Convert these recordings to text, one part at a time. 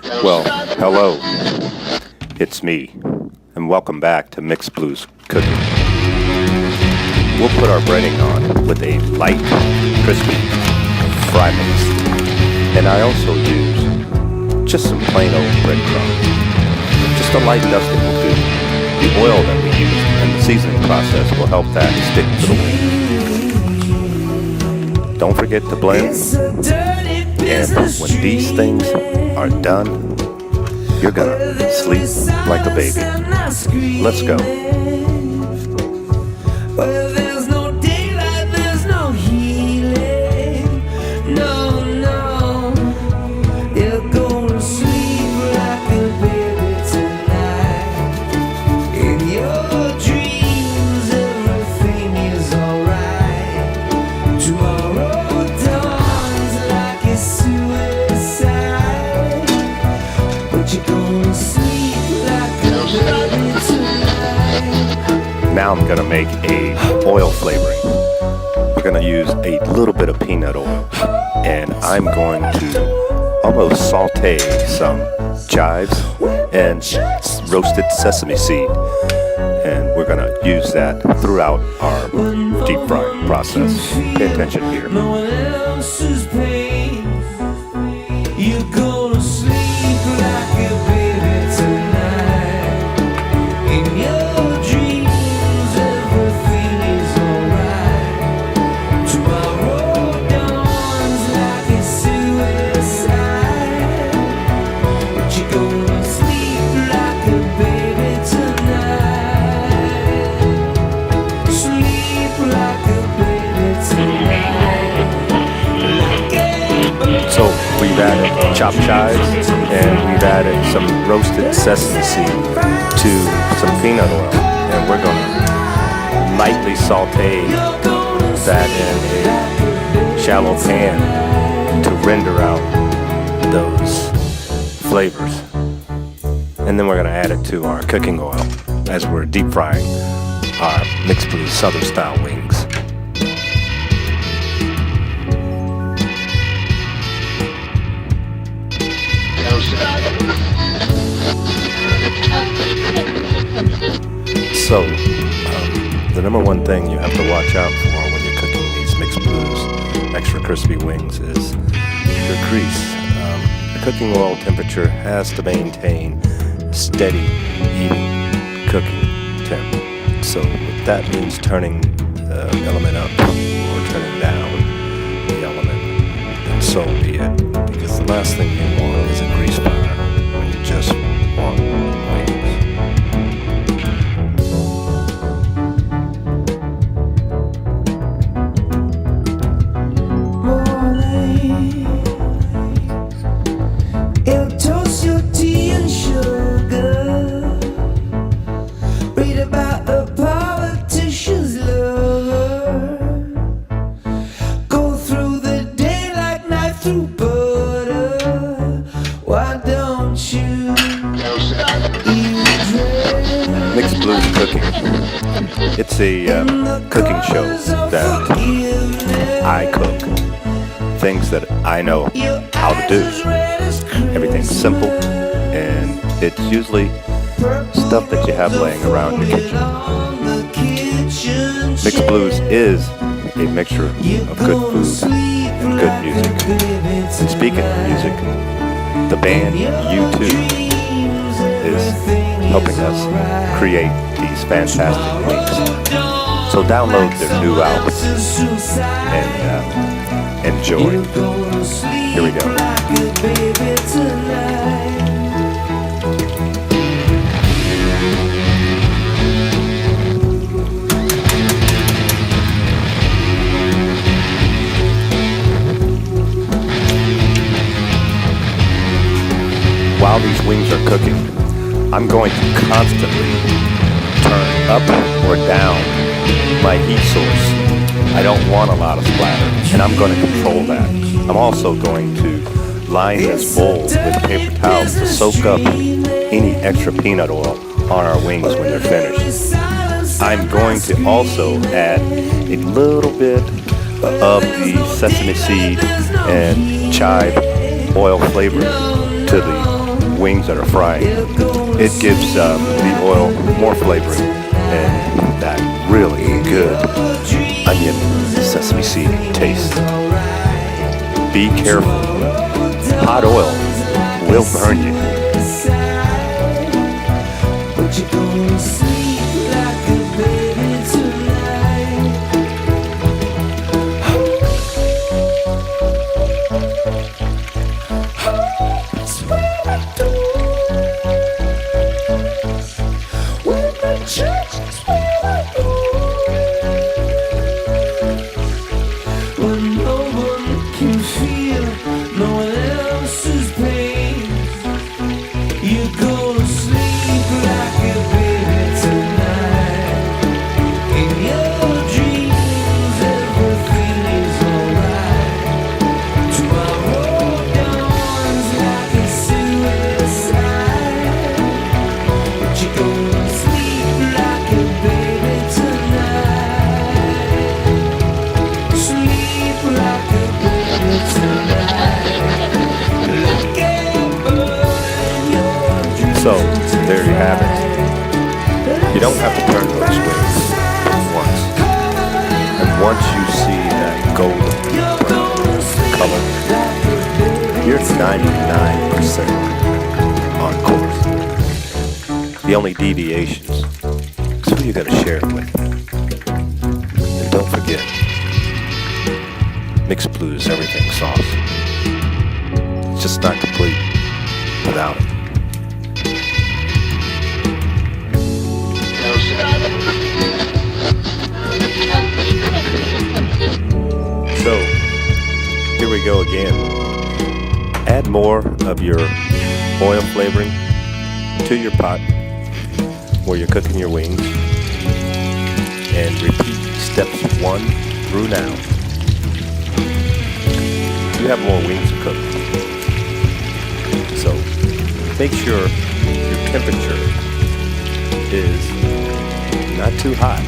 Well, hello, it's me, and welcome back to Mixed Blues Cooking. We'll put our breading on with a light, crispy fry mix, and I also use just some plain old breadcrumbs. Just a light dusting will do. The oil that we use and the seasoning process will help that stick to the wing. Don't forget to blend, and when these things are done, you're gonna sleep like a baby. Let's go. Well, there's no daylight, there's no healing. No, no. You're gonna sleep like a baby tonight. In your dreams, everything is alright. Tomorrow dawns like a suicide. But you're gonna sleep like a baby tonight. Now I'm gonna make a oil flavoring. We're gonna use a little bit of peanut oil, and I'm going to almost saute some chives and roasted sesame seed, and we're gonna use that throughout our deep frying process. Pay attention here. No one else's pain. You're gonna sleep like a baby tonight. In your dreams, everything is alright. Tomorrow dawns like a suicide. But you're gonna sleep like a baby tonight. Sleep like a baby tonight. Like a bird. So we've added chopped chives and we've added some roasted sesame seed to some peanut oil, and we're gonna lightly saute that in a shallow pan to render out those flavors. And then we're gonna add it to our cooking oil as we're deep frying our Mixed Blues Southern style wings. So, the number one thing you have to watch out for when you're cooking these Mixed Blues extra crispy wings is your grease. The cooking oil temperature has to maintain steady, even cooking temp. So that means turning the element up or turning down the element, and so be it. Because the last thing you want is a grease fire when you just want wings. It'll toast your tea and sugar. Read about a politician's lover. Go through the day like knife through butter. Why don't you eat bread? Mixed Blues Cooking. It's a cooking show that I cook things that I know how to do. Everything's simple, and it's usually stuff that you have laying around your kitchen. Mixed Blues is a mixture of good food and good music. And speaking of music, the band U2 is helping us create these fantastic wings. So download their new album and enjoy. Here we go. While these wings are cooking, I'm going to constantly turn up or down my heat source. I don't want a lot of splatter, and I'm going to control that. I'm also going to line this bowl with paper towels to soak up any extra peanut oil on our wings when they're finished. I'm going to also add a little bit of the sesame seed and chive oil flavor to the wings that are fried. It gives the oil more flavoring and that really good onion sesame seed taste. Be careful. Hot oil will burn you. But you're gonna sleep like a baby tonight. That's what I do. When the church is where I go. When no one can feel no one else's pain. You go to sleep like a baby tonight. In your dreams, everything is alright. Tomorrow dawns like a suicide. But you go to sleep like a baby tonight. Sleep like a baby tonight. Look at burn your dreams. So, there you have it. You don't have to turn those wings once. And once you see that golden color, you're 99% on course. The only deviations is who you're going to share it with. And don't forget, Mixed Blues Everything sauce. It's just not complete without it. So, here we go again. Add more of your oil flavoring to your pot where you're cooking your wings and repeat steps 1 through now. You have more wings to cook. So, make sure your temperature is not too hot.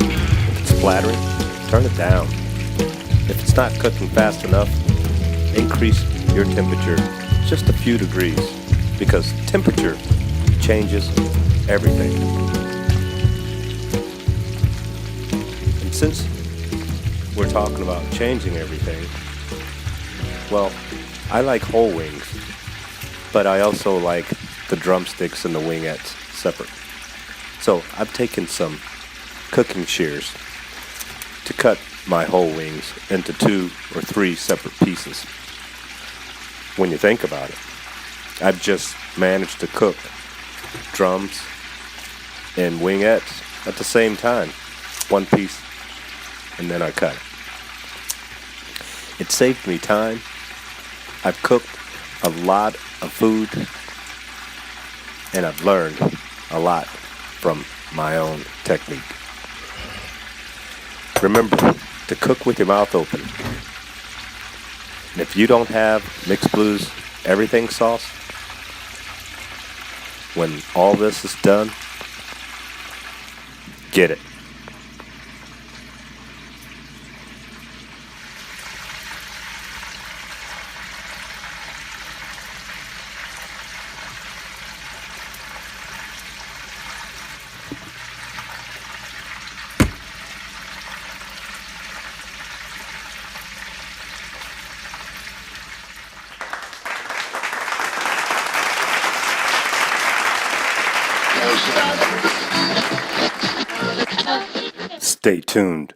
If it's splattering, turn it down. If it's not cooking fast enough, increase your temperature just a few degrees because temperature changes everything. And since we're talking about changing everything, well, I like whole wings, but I also like the drumsticks and the wingettes separate. So I've taken some cooking shears to cut my whole wings into 2 or 3 separate pieces. When you think about it, I've just managed to cook drums and wingettes at the same time, one piece, and then I cut it. It saved me time. I've cooked a lot of food, and I've learned a lot from my own technique. Remember to cook with your mouth open. And if you don't have Mixed Blues Everything sauce, when all this is done, get it. Stay tuned.